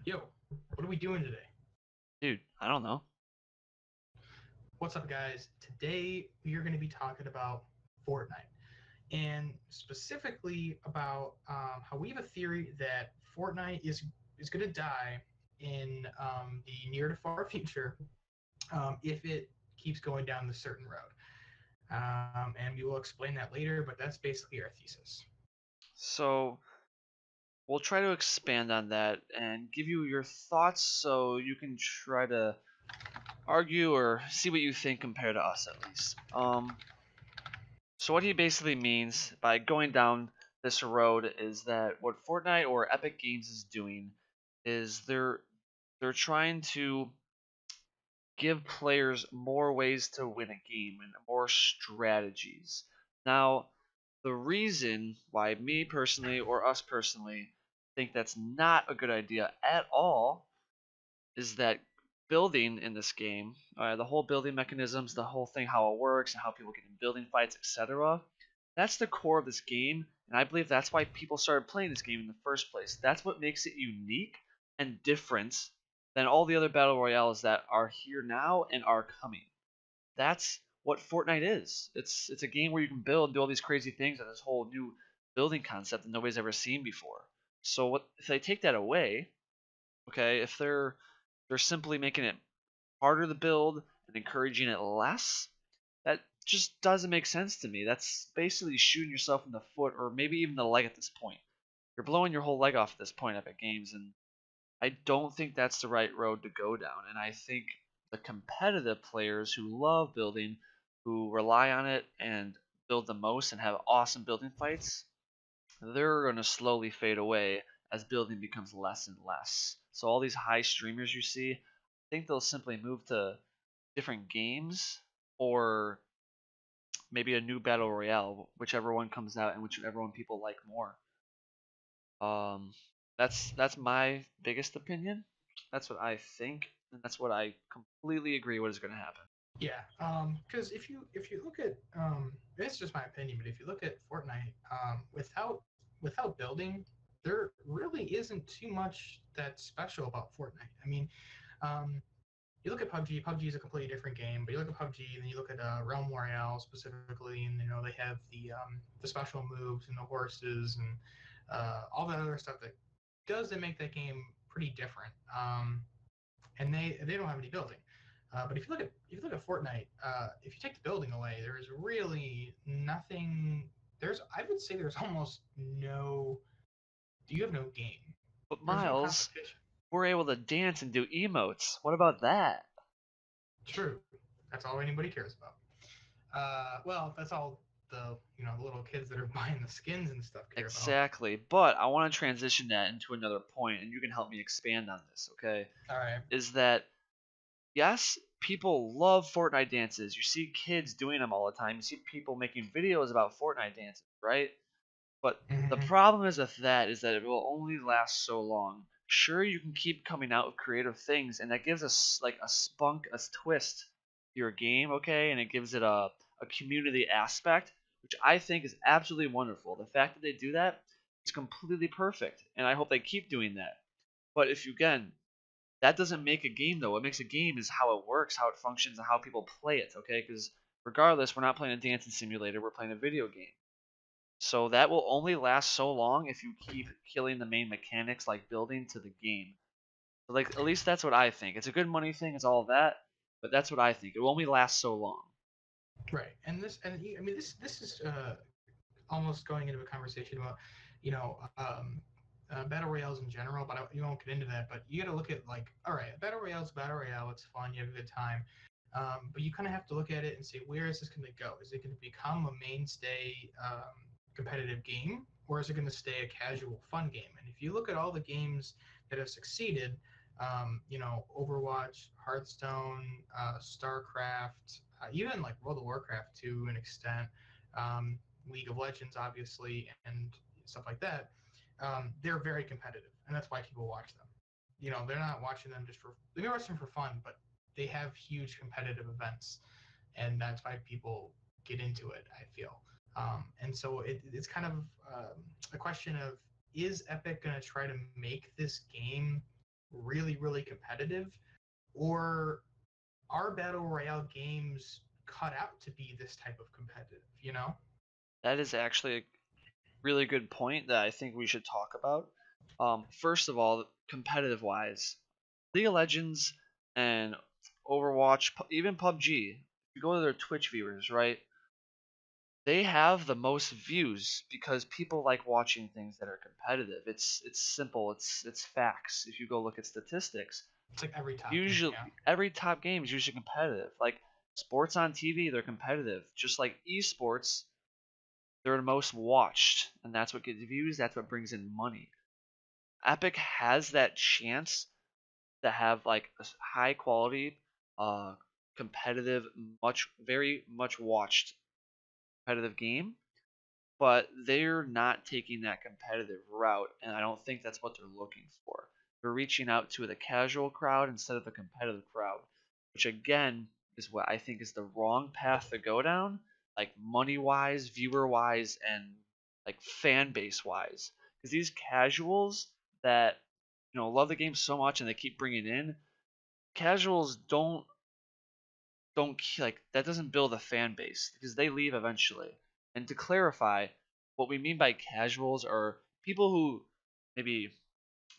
Yo, what are we doing today? Dude, I don't know. What's up, guys? Today we are going to be talking about Fortnite and specifically about how we have a theory that Fortnite is going to die in the near to far future if it keeps going down the certain road. And we will explain that later, but that's basically our thesis. So, we'll try to expand on that and give you your thoughts so you can try to argue or see what you think compared to us at least. So what he basically means by going down this road is that what Fortnite or Epic Games is doing is they're trying to give players more ways to win a game and more strategies. Now, the reason why me personally or us personally think that's not a good idea at all is that building in this game, the whole building mechanisms, the whole thing, how it works, and how people get in building fights, etc. That's the core of this game, and I believe that's why people started playing this game in the first place. That's what makes it unique and different than all the other battle royales that are here now and are coming. That's what Fortnite is. It's a game where you can build and do all these crazy things and this whole new building concept that nobody's ever seen before. So what if they take that away? Okay, if they're simply making it harder to build and encouraging it less, that just doesn't make sense to me. That's basically shooting yourself in the foot or maybe even the leg at this point. You're blowing your whole leg off at this point, Epic Games, and I don't think that's the right road to go down. And I think the competitive players who love building, who rely on it and build the most and have awesome building fights, they're going to slowly fade away as building becomes less and less. So all these high streamers you see, I think they'll simply move to different games or maybe a new battle royale, whichever one comes out and whichever one people like more. Um, that's my biggest opinion. That's what I think, and that's what I completely agree what is going to happen. Yeah, because if you look at it's just my opinion, but if you look at Fortnite, without building, there really isn't too much that's special about Fortnite. I mean, um, you look at PUBG. PUBG is a completely different game, but you look at PUBG, and then you look at Realm Royale specifically, and they have the special moves and the horses and all that other stuff that does make that game pretty different. And they don't have any building. But if you look at Fortnite, if you take the building away, there is really nothing. I would say there's almost no. You have no game. But There's no Miles, competition. we're able to dance and do emotes. What about that? True, that's all anybody cares about. Well, that's all the little kids that are buying the skins and stuff care about. Exactly. But I want to transition that into another point, and you can help me expand on this, okay? All right. Is that yes, people love Fortnite dances. You see kids doing them all the time. You see people making videos about Fortnite dances, right? But the Mm-hmm. problem is with that is that it will only last so long. Sure, you can keep coming out with creative things, and that gives us like a spunk, a twist to your game, okay? And it gives it a community aspect, which I think is absolutely wonderful. The fact that they do that is completely perfect, and I hope they keep doing that. But if you again, that doesn't make a game though. What makes a game is how it works, how it functions, and how people play it, okay? Because regardless, we're not playing a dancing simulator, we're playing a video game. So that will only last so long if you keep killing the main mechanics like building to the game. So like at least that's what I think. It's a good money thing, it's all of that, but that's what I think. It will only last so long. Right. I mean, this is almost going into a conversation about, battle royales in general, but you won't get into that. But you got to look at like, all right, a battle royale is a battle royale. It's fun. You have a good time. But you kind of have to look at it and say, where is this going to go? Is it going to become a mainstay competitive game, or is it going to stay a casual fun game? And if you look at all the games that have succeeded, Overwatch, Hearthstone, StarCraft, even like World of Warcraft to an extent, um, League of Legends, obviously, and stuff like that, they're very competitive, and that's why people watch them. They're not watching them just for they're watching them for fun, but they have huge competitive events, and that's why people get into it. I feel, and so it's kind of a question of, is Epic going to try to make this game really competitive, or are battle royale games cut out to be this type of competitive? You know? That is actually a really good point that I think we should talk about. First of all, competitive wise, League of Legends and Overwatch, even PUBG, if you go to their Twitch viewers, right? They have the most views because people like watching things that are competitive. It's simple. It's facts. If you go look at statistics, It's like every top game. usually Yeah. every top game is usually competitive. Like sports on TV, they're competitive. Just like esports, they're the most watched, and that's what gets views. That's what brings in money. Epic has that chance to have like a high quality, uh, competitive, very much watched competitive game, but they're not taking that competitive route, and I don't think that's what they're looking for. They're reaching out to the casual crowd instead of the competitive crowd, which again is what I think is the wrong path to go down, like money wise, viewer wise, and like fan base wise. Because these casuals that love the game so much and they keep bringing in casuals don't like that doesn't build a fan base because they leave eventually. And to clarify, what we mean by casuals are people who maybe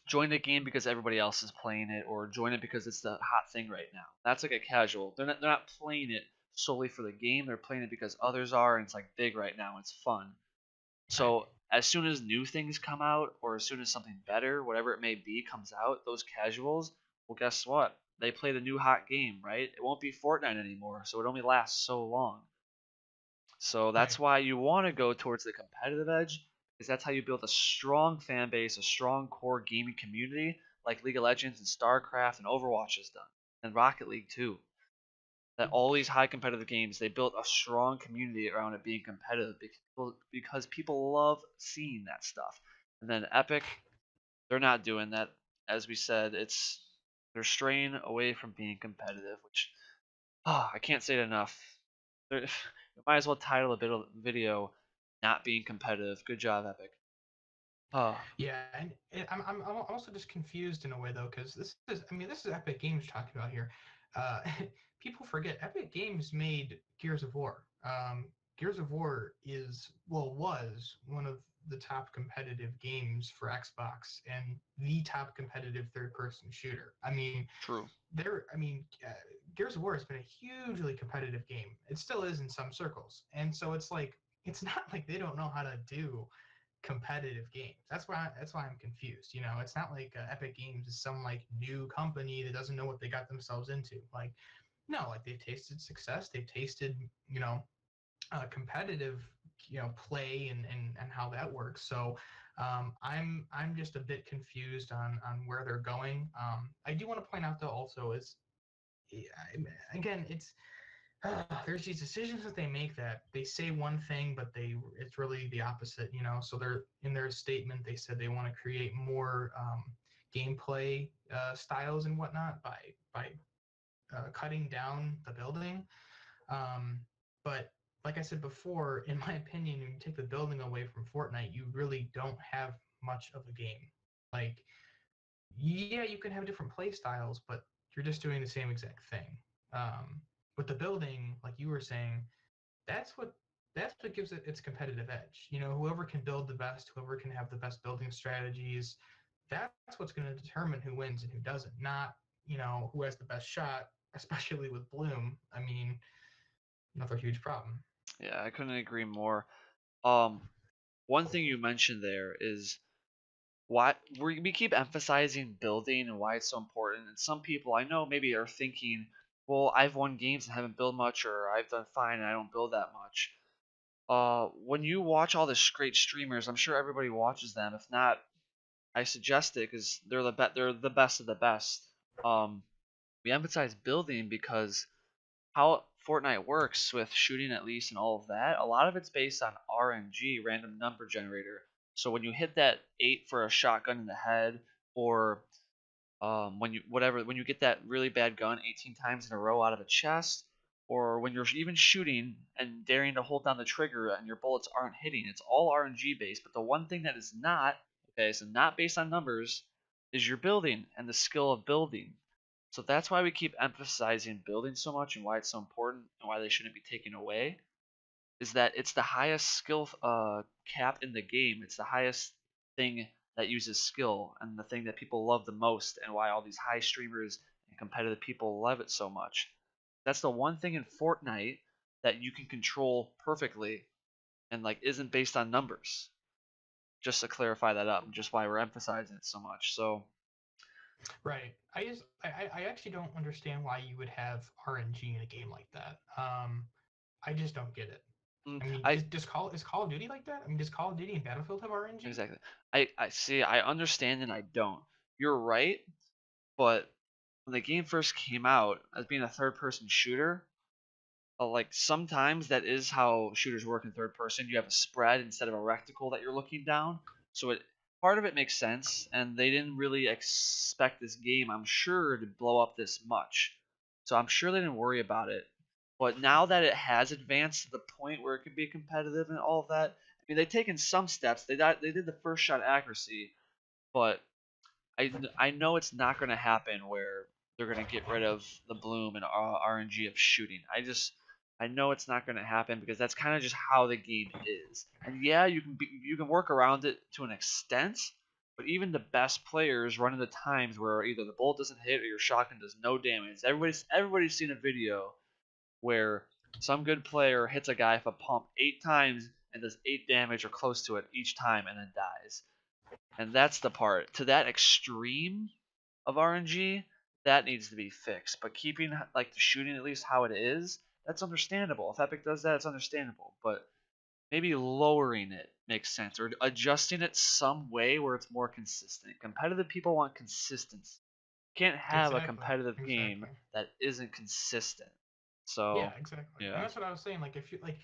join the game because everybody else is playing it or join it because it's the hot thing right now. That's like a casual. They're not playing it solely for the game. They're playing it because others are and it's like big right now. It's fun. Right. So as soon as new things come out, or as soon as something better, whatever it may be, comes out, those casuals, well, guess what? They play the new hot game, right? It won't be Fortnite anymore, so it only lasts so long. So that's Right. why you want to go towards the competitive edge, because that's how you build a strong fan base, a strong core gaming community, like League of Legends and StarCraft and Overwatch has done, and Rocket League too. That all these high competitive games, they built a strong community around it being competitive because people love seeing that stuff. And then Epic, they're not doing that. As we said, they're straying away from being competitive, which I can't say it enough. Might as well title a bit of video "Not Being Competitive." Good job, Epic. Oh, Yeah, and I'm also just confused in a way though, because this is Epic Games talking about here. Uh, People forget Epic Games made Gears of War. Gears of War was one of the top competitive games for Xbox and the top competitive third-person shooter. I mean, true. Gears of War has been a hugely competitive game. It still is in some circles, and so it's like it's not like they don't know how to do competitive games. That's why I'm confused. You know, it's not like Epic Games is some like new company that doesn't know what they got themselves into. Like, no, like they've tasted success. They've tasted competitive play and how that works. So I'm just a bit confused on where they're going. I do want to point out though also is again there's these decisions that they make that they say one thing but it's really the opposite, you know. So they're in their statement they said they want to create more gameplay styles and whatnot by cutting down the building, but like I said before, in my opinion, when you take the building away from Fortnite you really don't have much of a game. Like, yeah, you can have different play styles, but you're just doing the same exact thing. Um, with the building, like you were saying, that's what that's what gives it its competitive edge. You know, whoever can build the best, whoever can have the best building strategies, that's what's going to determine who wins and who doesn't. Not, who has the best shot, especially with Bloom. I mean, another huge problem. Yeah, I couldn't agree more. Um, One thing you mentioned there is why we keep emphasizing building and why it's so important. And some people I know maybe are thinking, well, I've won games and haven't built much, or I've done fine and I don't build that much. When you watch all the great streamers, I'm sure everybody watches them. If not, I suggest it because they're the best of the best. We emphasize building because how Fortnite works with shooting at least and all of that, a lot of it's based on RNG, random number generator. So when you hit that 8 for a shotgun in the head, or when you get that really bad gun 18 times in a row out of a chest, or when you're even shooting and daring to hold down the trigger and your bullets aren't hitting, it's all RNG based. But the one thing that is not, okay, so not based on numbers, is your building and the skill of building. So that's why we keep emphasizing building so much and why it's so important and why they shouldn't be taken away. Is that it's the highest skill cap in the game. It's the highest thing that uses skill and the thing that people love the most, and why all these high streamers and competitive people love it so much. That's the one thing in Fortnite that you can control perfectly and like isn't based on numbers. Just to clarify that up, and just why we're emphasizing it so much. So, Right. I actually don't understand why you would have RNG in a game like that. I just don't get it. I mean, I is Call of Duty like that? I mean, does Call of Duty and Battlefield have RNG? exactly. I see. I understand and I don't. You're right, but when the game first came out, as being a third-person shooter, like sometimes that is how shooters work in third person. You have a spread instead of a rectangle that you're looking down. So it part of it makes sense, and they didn't really expect this game, I'm sure, to blow up this much. So I'm sure they didn't worry about it. But now that it has advanced to the point where it can be competitive and all of that, I mean, they've taken some steps. They did the first shot accuracy, but I know it's not going to happen where they're going to get rid of the bloom and RNG of shooting. I know it's not going to happen because that's kind of just how the game is. And yeah, you can work around it to an extent, but even the best players run into times where either the bullet doesn't hit or your shotgun does no damage. Everybody's seen a video where some good player hits a guy with a pump 8 times and does 8 damage or close to it each time and then dies. And that's the part. To that extreme of RNG, that needs to be fixed. But keeping like the shooting at least how it is, that's understandable. If Epic does that, it's understandable. But maybe lowering it makes sense, or adjusting it some way where it's more consistent. Competitive people want consistency. You can't have a Exactly. competitive game Exactly. that isn't consistent. Yeah, So, exactly. And yeah, that's what I was saying. Like, if you like,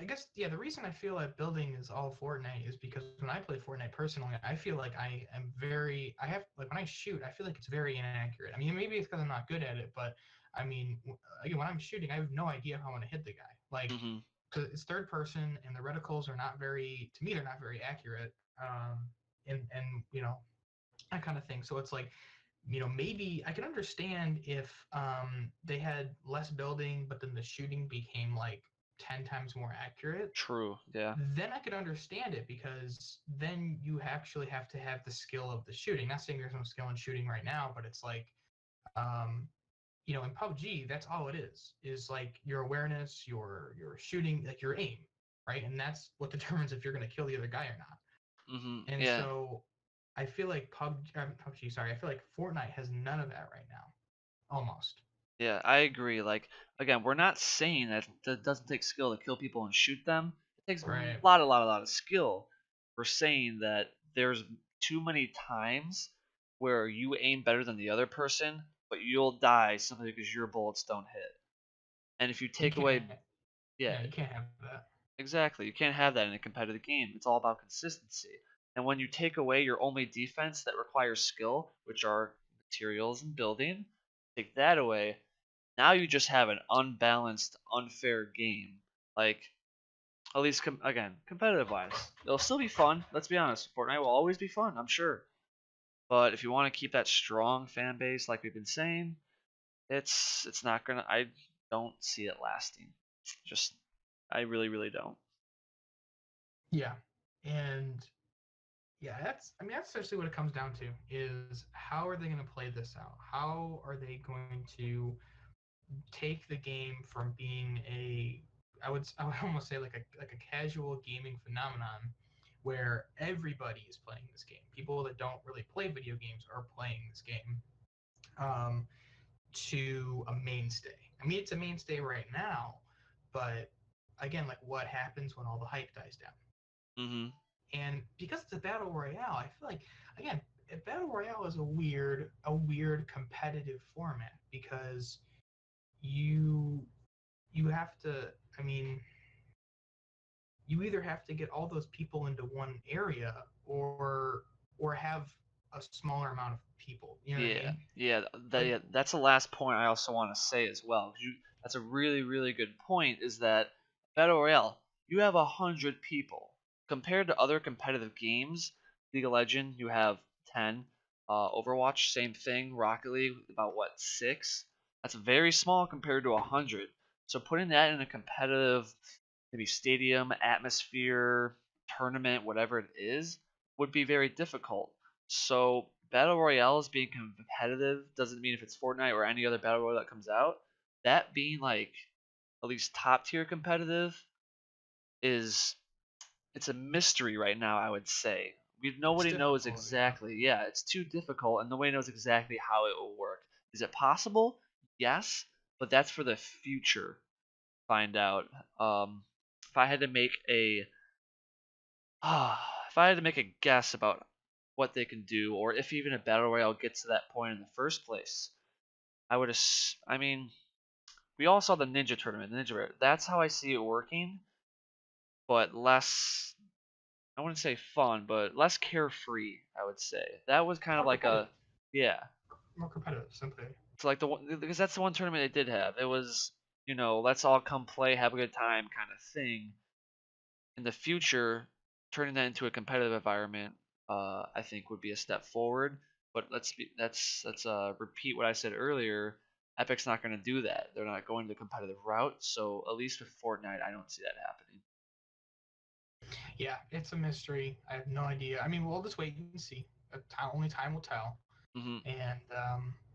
I guess yeah. The reason I feel like building is all Fortnite is because when I play Fortnite personally, I feel like I am very. I have like when I shoot, I feel like it's very inaccurate. I mean, maybe it's because I'm not good at it, but I mean, again, when I'm shooting, I have no idea how I'm gonna hit the guy. Like, hmm because it's third person and the reticles are not very. To me, they're not very accurate. And that kind of thing. So it's like maybe I can understand if they had less building, but then the shooting became like 10 times more accurate. true, yeah, Then I could understand it because then you actually have to have the skill of the shooting. Not saying there's no skill in shooting right now, but it's like, um, in PUBG, that's all it is like your awareness, your shooting, like your aim, right? And that's what determines if you're going to kill the other guy or not. And yeah. so I feel like PUBG, sorry, I feel like Fortnite has none of that right now, almost. Yeah, I agree. Like again, we're not saying that it doesn't take skill to kill people and shoot them. It takes Right. a lot of skill. We're saying that there's too many times where you aim better than the other person, but you'll die simply because your bullets don't hit. And if you You take away, can't. yeah, Yeah, you can't have that. exactly, you can't have that in a competitive game. It's all about consistency. And when you take away your only defense that requires skill, which are materials and building, take that away, now you just have an unbalanced, unfair game. Like, at least, again, competitive wise. It'll still be fun. Let's be honest. Fortnite will always be fun, I'm sure. But if you want to keep that strong fan base, like we've been saying, it's not gonna. I don't see it lasting. Just, I really, really don't. Yeah. And yeah, I mean, that's essentially what it comes down to is how are they going to play this out? How are they going to take the game from being I would almost say like a casual gaming phenomenon where everybody is playing this game. People that don't really play video games are playing this game. Um, to a mainstay. I mean, it's a mainstay right now, but again, like what happens when all the hype dies down? hmm And because it's a battle royale, I feel like again, a battle royale is a weird competitive format because you you have to. I mean, you either have to get all those people into one area or have a smaller amount of people. You know what I Yeah, mean? yeah, Like, yeah. That's the last point I also want to say as well. That's a really, really good point. Is that Battle Royale? You have 100 people compared to other competitive games. League of Legends, you have 10. Overwatch, same thing. Rocket League, about what, 6? That's very small compared to 100. So putting that in a competitive, maybe stadium, atmosphere, tournament, whatever it is, would be very difficult. So battle royales being competitive doesn't mean if it's Fortnite or any other battle royale that comes out, that being like at least top tier competitive is it's a mystery right now, I would say. It's Nobody knows difficult, yeah. exactly. Yeah, it's too difficult, and nobody knows exactly how it will work. Is it possible? Yes, but that's for the future. Find out. If I had to make a, if I had to make a guess about what they can do, or if even a battle royale gets to that point in the first place, I would. I mean, we all saw the Ninja tournament, the Ninja. That's how I see it working, but less I wouldn't say fun, but less carefree, I would say. That was kind of More like competitive. a yeah. More competitive, simply. It's like the one because that's the one tournament they did have. It was, let's all come play, have a good time kind of thing. In the future, turning that into a competitive environment, I think would be a step forward. But let's repeat what I said earlier. Epic's not going to do that. They're not going the competitive route. So at least with Fortnite, I don't see that happening. Yeah, it's a mystery. I have no idea. I mean, we'll just wait and see. Only time will tell. Hmm. And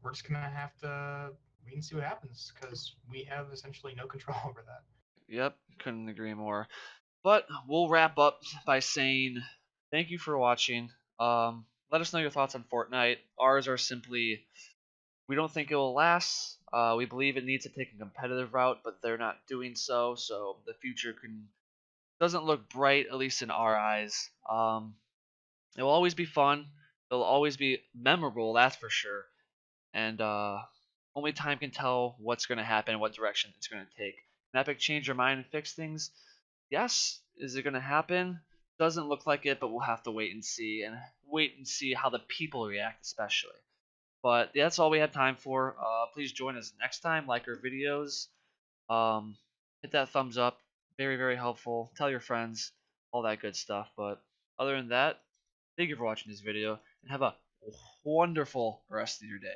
we're just gonna have to wait and see what happens because we have essentially no control over that. Yep, couldn't agree more. But we'll wrap up by saying thank you for watching. Let us know your thoughts on Fortnite. Ours are simply we don't think it will last. We believe it needs to take a competitive route, but they're not doing so. So the future doesn't look bright, at least in our eyes. It will always be fun. It'll always be memorable, that's for sure. And only time can tell what's going to happen, what direction it's going to take. Can Epic change their mind and fix things? Yes. Is it going to happen? Doesn't look like it, but we'll have to wait and see how the people react, especially. But yeah, that's all we have time for. Please join us next time. Like our videos. Um, hit that thumbs up. Very, very helpful. Tell your friends. All that good stuff. But other than that, thank you for watching this video and have a wonderful rest of your day.